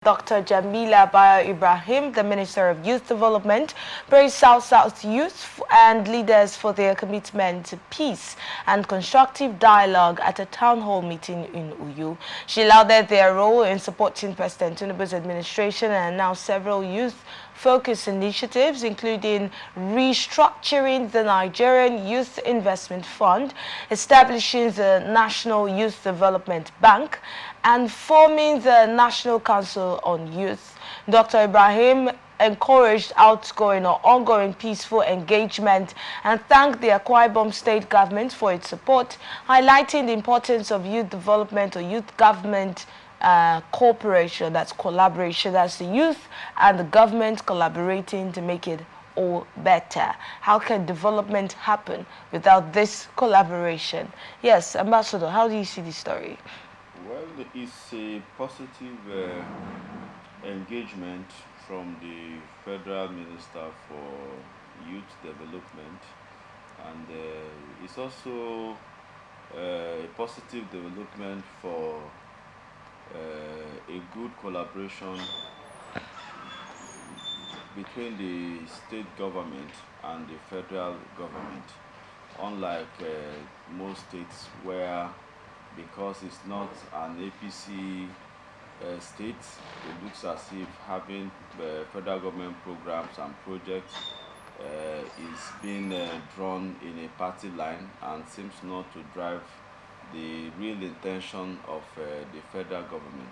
Dr. Jamila Bio Ibrahim, the Minister of Youth Development, praised South youth and leaders for their commitment to peace and constructive dialogue at a town hall meeting in Uyu. She lauded their role in supporting President Tinubu's administration and announced several youth-focused initiatives, including restructuring the Nigerian Youth Investment Fund, establishing the National Youth Development Bank, and forming the National Council on Youth. Dr. Ibrahim encouraged outgoing or ongoing peaceful engagement and thanked the Akwa Ibom State government for its support, highlighting the importance of youth development or youth government cooperation, that's collaboration, that's the youth and the government collaborating to make it all better. How can development happen without this collaboration? Yes, Ambassador, how do you see this story? Well, it's a positive engagement from the Federal Minister for Youth Development, and it's also a positive development for a good collaboration between the state government and the federal government, unlike most states where, because it's not an APC state, it looks as if having federal government programs and projects is being drawn in a party line and seems not to drive the real intention of the federal government.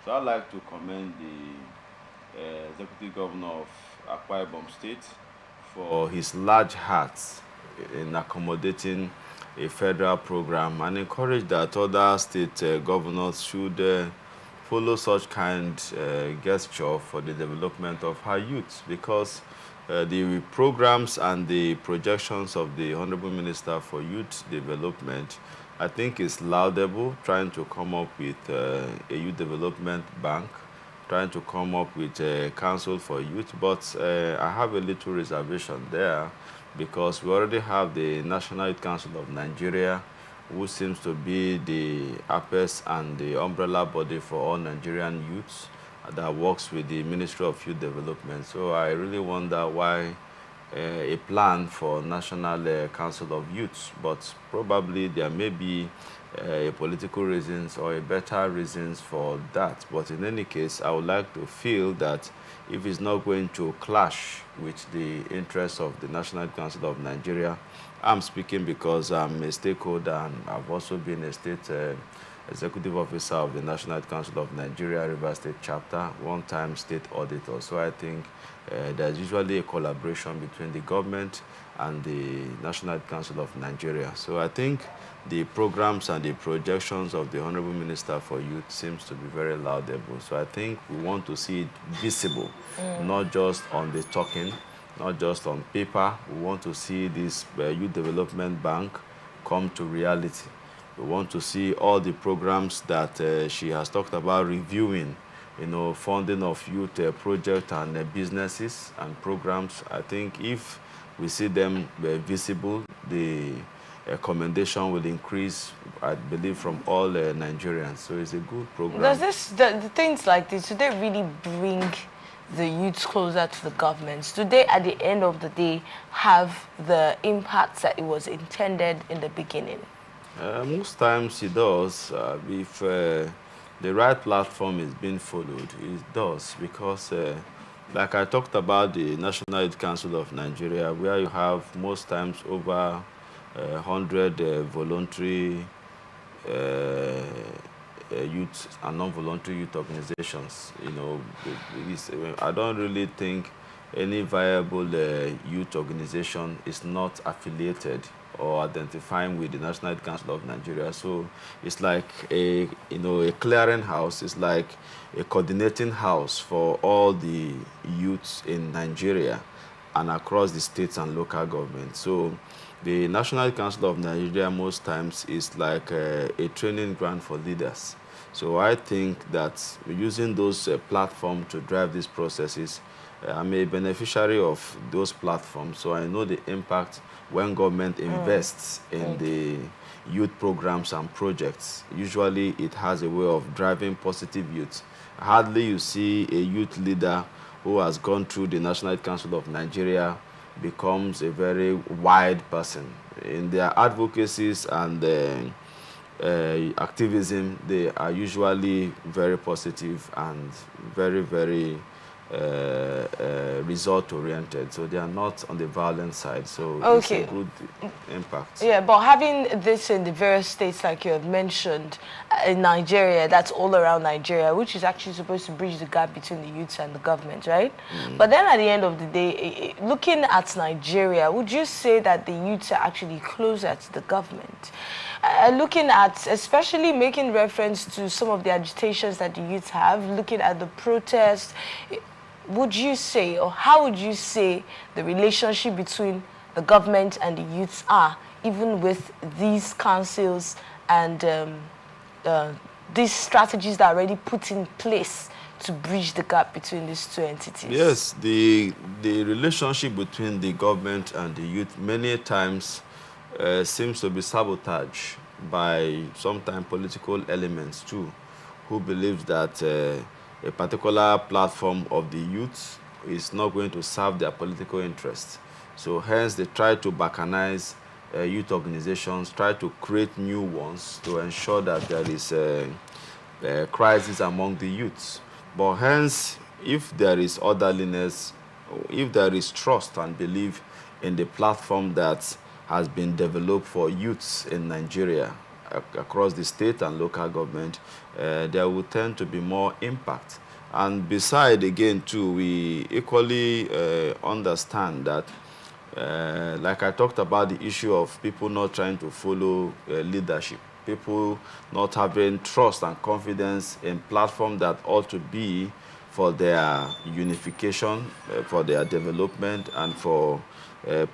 So I'd like to commend the Executive Governor of Akwa Ibom State for his large heart in accommodating a federal program, and encourage that other state governors should follow such kind gesture for the development of our youth, because the programs and the projections of the Honorable Minister for Youth Development, I think, is laudable, trying to come up with a youth development bank, trying to come up with a council for youth, but I have a little reservation there, because we already have the National Youth Council of Nigeria, who seems to be the apex and the umbrella body for all Nigerian youths that works with the Ministry of Youth Development. So I really wonder why a plan for National Council of Youths, but probably there may be political reasons or a better reasons for that. But in any case, I would like to feel that if it's not going to clash with the interests of the National Council of Nigeria, I'm speaking because I'm a stakeholder and I've also been a state executive officer of the National Council of Nigeria, River State Chapter, one-time state auditor. So I think there's usually a collaboration between the government and the National Council of Nigeria. So I think the programs and the projections of the Honorable Minister for Youth seems to be very laudable. So I think we want to see it visible, not just on the talking, not just on paper. We want to see this Youth Development Bank come to reality. We want to see all the programs that she has talked about reviewing, funding of youth projects and businesses and programs. I think if we see them visible, the commendation will increase, I believe, from all Nigerians. So it's a good program. Does the things like this, do they really bring the youths closer to the governments? Do they, at the end of the day, have the impact that it was intended in the beginning? Most times it does. If the right platform is being followed, it does, because like I talked about the National Youth Council of Nigeria, where you have most times over 100 voluntary youth and non-voluntary youth organizations. I don't really think any viable youth organization is not affiliated or identifying with the National Youth Council of Nigeria. So it's like a clearing house. It's like a coordinating house for all the youths in Nigeria and across the states and local governments. So the National Youth Council of Nigeria most times is like a training ground for leaders. So I think that using those platforms to drive these processes, I'm a beneficiary of those platforms, so I know the impact when government invests in the youth programs and projects. Usually it has a way of driving positive youth Hardly you see a youth leader who has gone through the National Council of Nigeria becomes a very wide person. In their advocacies and activism, they are usually very positive and very, very result-oriented. So they are not on the violent side. So it's a good impact. Yeah, but having this in the various states like you have mentioned, in Nigeria, that's all around Nigeria, which is actually supposed to bridge the gap between the youths and the government, right? But then at the end of the day, looking at Nigeria, would you say that the youths are actually closer to the government? Looking at, especially making reference to some of the agitations that the youth have, looking at the protests, would you say, or how would you say the relationship between the government and the youths are, even with these councils and these strategies that are already put in place to bridge the gap between these two entities? Yes, the relationship between the government and the youth many times seems to be sabotaged by sometimes political elements too, who believe that a particular platform of the youth is not going to serve their political interests. So hence they try to balkanize youth organizations, try to create new ones to ensure that there is a crisis among the youths. But hence, if there is orderliness, if there is trust and belief in the platform that has been developed for youths in Nigeria across the state and local government, there will tend to be more impact. And beside, again, too, we equally understand that, like I talked about the issue of people not trying to follow leadership, people not having trust and confidence in platforms that ought to be for their unification, for their development, and for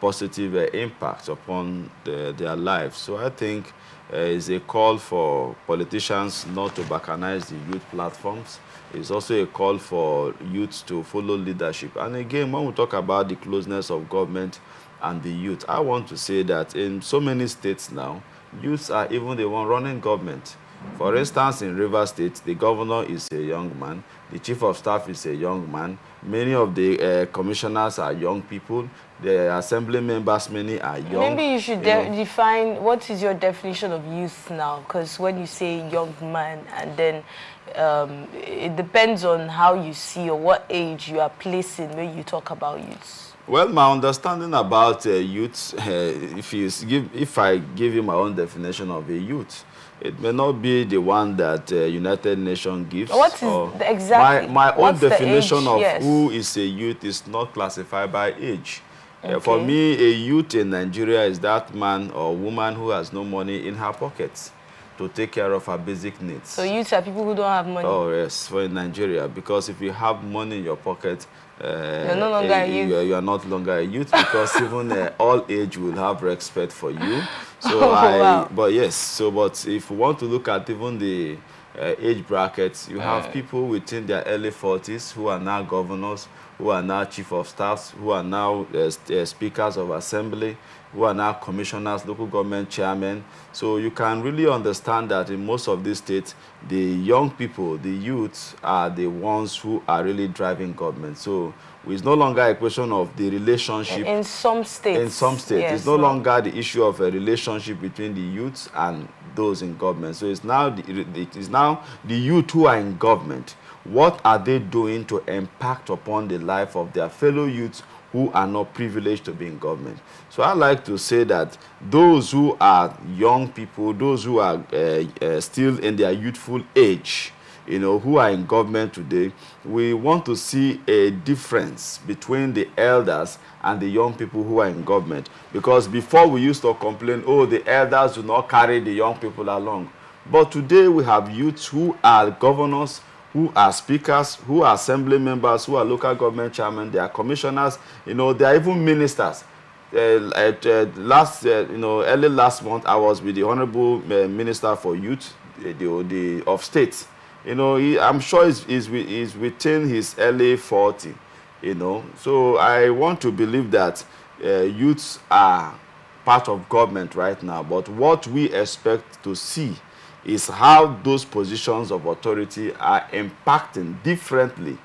positive impact upon their lives. So I think it's a call for politicians not to balkanize the youth platforms. It's also a call for youths to follow leadership. And again, when we talk about the closeness of government and the youth, I want to say that in so many states now, youths are even the one running government. For instance, in Rivers State, the governor is a young man, the chief of staff is a young man, many of the commissioners are young people, the assembly members, many are young. Maybe you should define, what is your definition of youth now? Because when you say young man, and then it depends on how you see or what age you are placing when you talk about youths. Well, my understanding about youth, if I give you my own definition of a youth, it may not be the one that United Nations gives. What is exactly? My own definition of who is a youth is not classified by age. Okay. For me, a youth in Nigeria is that man or woman who has no money in her pockets to take care of her basic needs. So youths are people who don't have money? Oh, yes, for in Nigeria. Because if you have money in your pocket, you're no longer a youth. You are not longer a youth, because even all age will have respect for you. So wow. But yes, but if you want to look at even the age brackets, you have people within their early 40s who are now governors, who are now chief of staffs, who are now speakers of assembly, who are now commissioners, local government chairmen. So you can really understand that in most of these states, the young people, the youths, are the ones who are really driving government. So it's no longer a question of the relationship. In some states. In some states. Yes, it's no longer the issue of a relationship between the youths and those in government. So it's now the youth who are in government. What are they doing to impact upon the life of their fellow youths who are not privileged to be in government? So I like to say that those who are young people, those who are still in their youthful age, who are in government today, we want to see a difference between the elders and the young people who are in government. Because before we used to complain, oh, the elders do not carry the young people along. But today we have youths who are governors, who are speakers, who are assembly members, who are local government chairmen, they are commissioners, they are even ministers. Early last month, I was with the Honorable Minister for Youth of State. I'm sure he's within his early 40, So I want to believe that youths are part of government right now. But what we expect to see is how those positions of authority are impacting differently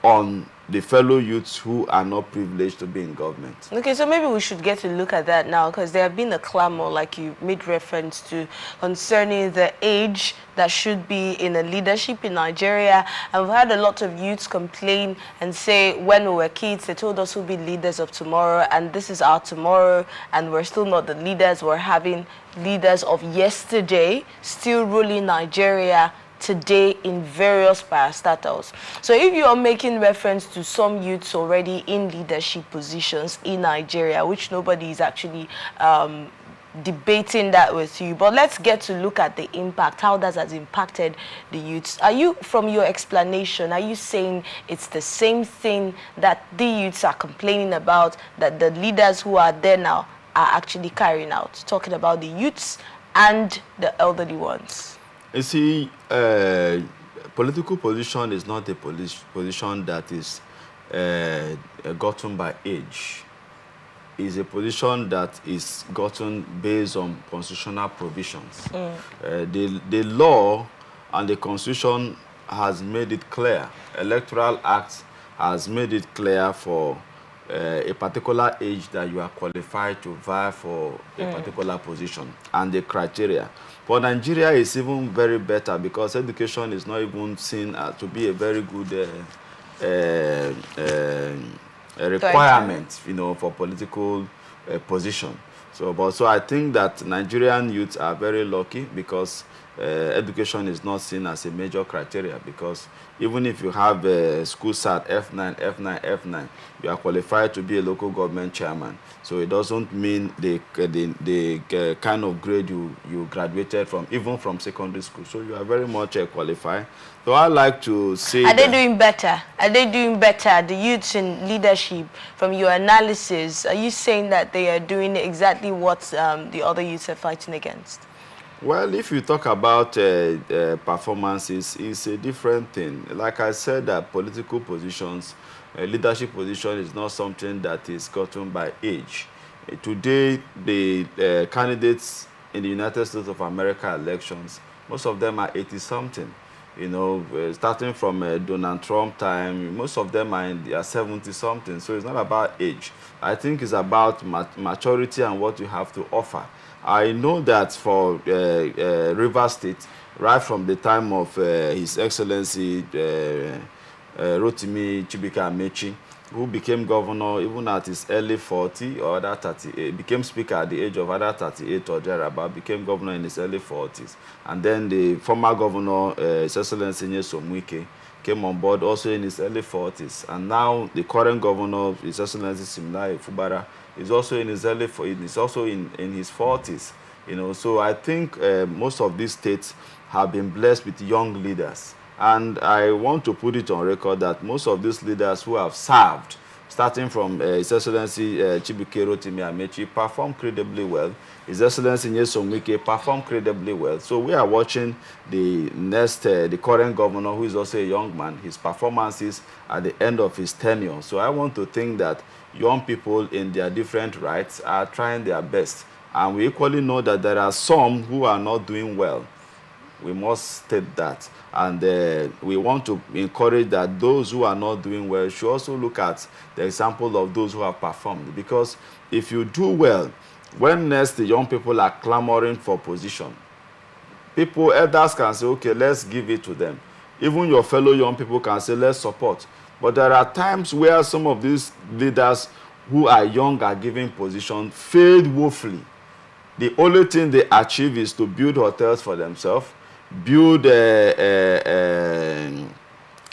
on the fellow youths who are not privileged to be in government. Okay, so maybe we should get to look at that now, because there have been a clamor, like you made reference to, concerning the age that should be in a leadership in Nigeria. And we've had a lot of youths complain and say, when we were kids, they told us we'll be leaders of tomorrow, and this is our tomorrow, and we're still not the leaders. We're having leaders of yesterday still ruling Nigeria today in various parastatals. So if you are making reference to some youths already in leadership positions in Nigeria, which nobody is actually debating that with you, but let's get to look at the impact, how that has impacted the youths. Are you, from your explanation, are you saying it's the same thing that the youths are complaining about, that the leaders who are there now are actually carrying out, talking about the youths and the elderly ones? You see, political position is not a position that is gotten by age. It's a position that is gotten based on constitutional provisions. The law and the constitution has made it clear. Electoral Act has made it clear for a particular age that you are qualified to vie for a particular position and the criteria. For Nigeria, it's even very better because education is not even seen to be a very good requirement, you know, for political position. So I think that Nigerian youths are very lucky because education is not seen as a major criteria, because even if you have a school sat F9, you are qualified to be a local government chairman. So it doesn't mean the kind of grade you graduated from, even from secondary school. So you are very much qualified. So I like to say, are they doing better? Are they doing better? The youths in leadership, from your analysis, are you saying that they are doing exactly what the other youths are fighting against? Well, if you talk about performances, it's a different thing. Like I said, that political positions, leadership position is not something that is gotten by age. Today, the candidates in the United States of America elections, most of them are 80-something. You know, starting from Donald Trump time, most of them are in their 70-something. So it's not about age. I think it's about maturity and what you have to offer. I know that for Rivers State, right from the time of His Excellency Rotimi Chibika Amechi, who became governor even at his early 40 or other 38, became speaker at the age of either 38 or thereabout, became governor in his early 40s. And then the former governor, His Excellency Nyesom Wike, came on board also in his early 40s. And now the current governor, His Excellency Similaye Fubara, is also in his early, is also in his 40s. You know, so I think most of these states have been blessed with young leaders. And I want to put it on record that most of these leaders who have served, starting from His Excellency Chibike Rotimi Amechi, performed credibly well. His Excellency Nyesom Wike performed credibly well. So we are watching the next, the current governor, who is also a young man, his performances at the end of his tenure. So I want to think that young people in their different rights are trying their best. And we equally know that there are some who are not doing well. We must state that. And we want to encourage that those who are not doing well should also look at the example of those who have performed. Because if you do well, when next the young people are clamoring for position, people, elders can say, okay, let's give it to them. Even your fellow young people can say, let's support. But there are times where some of these leaders who are young are given position failed woefully. The only thing they achieve is to build hotels for themselves, build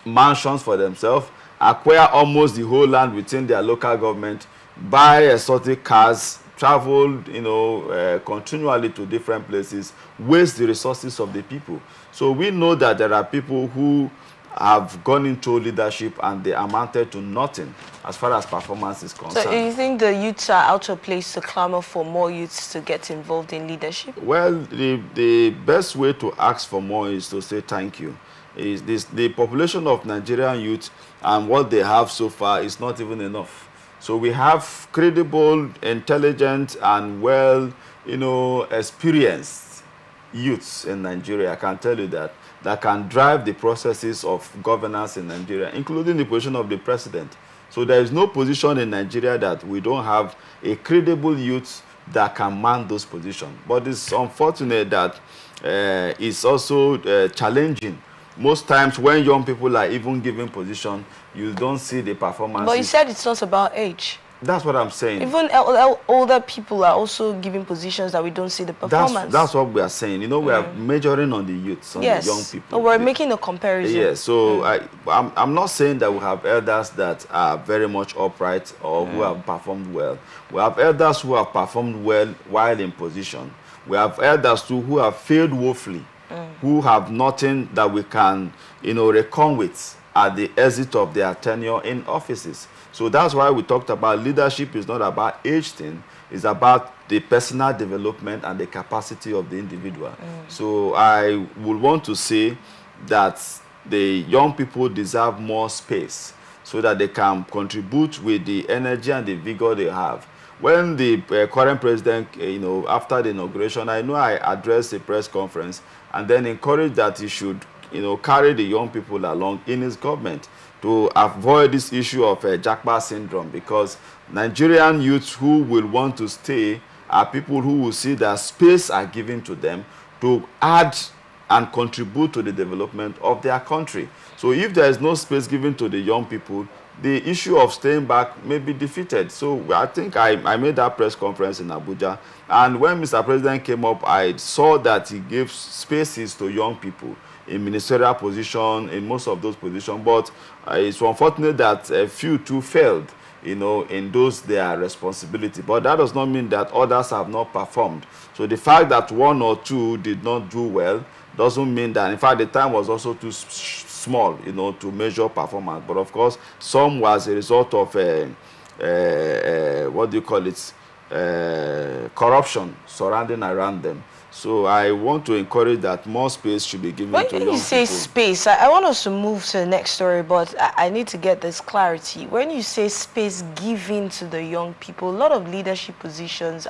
mansions for themselves, acquire almost the whole land within their local government, buy exotic cars, travel, you know, continually to different places, waste the resources of the people. So we know that there are people who have gone into leadership and they amounted to nothing as far as performance is concerned. So you think the youths are out of place to clamor for more youths to get involved in leadership? Well, the best way to ask for more is to say thank you. The population of Nigerian youth and what they have so far is not even enough. So we have credible, intelligent, and well, you know, experienced youths in Nigeria, I can tell you that can drive the processes of governance in Nigeria, including the position of the president. So there is no position in Nigeria that we don't have a credible youth that can man those positions. But it's unfortunate that it's also challenging. Most times when young people are even given position, you don't see the performance. But you said it's not about age. That's what I'm saying. Even older people are also given positions that we don't see the performance. That's what we are saying. You know, we are measuring on the youths, on the young people. We're making a comparison. Yes, so I'm not saying that we have elders that are very much upright or who have performed well. We have elders who have performed well while in position. We have elders too who have failed woefully, who have nothing that we can, reckon with at the exit of their tenure in offices. So that's why we talked about leadership is not about age thing, it's about the personal development and the capacity of the individual. So I would want to say that the young people deserve more space so that they can contribute with the energy and the vigor they have. When the current president, after the inauguration, I know I addressed a press conference and then encouraged that he should, carry the young people along in his government to avoid this issue of Jackpot syndrome, because Nigerian youths who will want to stay are people who will see that space are given to them to add and contribute to the development of their country. So if there is no space given to the young people, the issue of staying back may be defeated. So I think I made that press conference in Abuja, and when Mr. President came up, I saw that he gave spaces to young people in ministerial position, in most of those positions, but it's unfortunate that a few too failed, in those their responsibility. But that does not mean that others have not performed. So the fact that one or two did not do well doesn't mean that, in fact, the time was also too small, to measure performance. But of course, some was a result of, what do you call it, corruption surrounding around them. So I want to encourage that more space should be given to young people. When you say space, I want us to move to the next story, but I need to get this clarity. When you say space given to the young people, a lot of leadership positions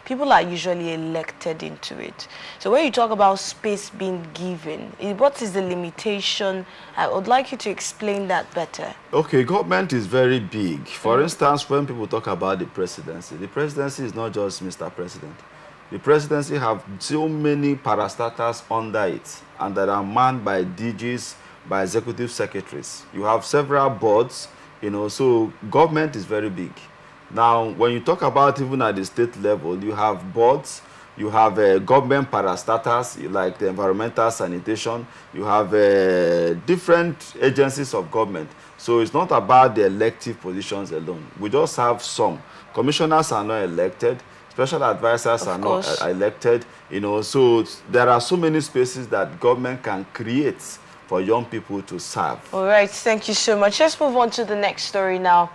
people are usually elected into it. So when you talk about space being given, what is the limitation? I would like you to explain that better. Okay, government is very big. For instance, when people talk about the presidency is not just Mr. President. The presidency have so many parastatals under it, and that are manned by DGs, by executive secretaries. You have several boards, so government is very big. Now, when you talk about even at the state level, you have boards, you have government parastatals, like the environmental sanitation, you have different agencies of government. So it's not about the elective positions alone. We just have some. Commissioners are not elected. Special advisors are not elected, so there are so many spaces that government can create for young people to serve. All right, thank you so much. Let's move on to the next story now.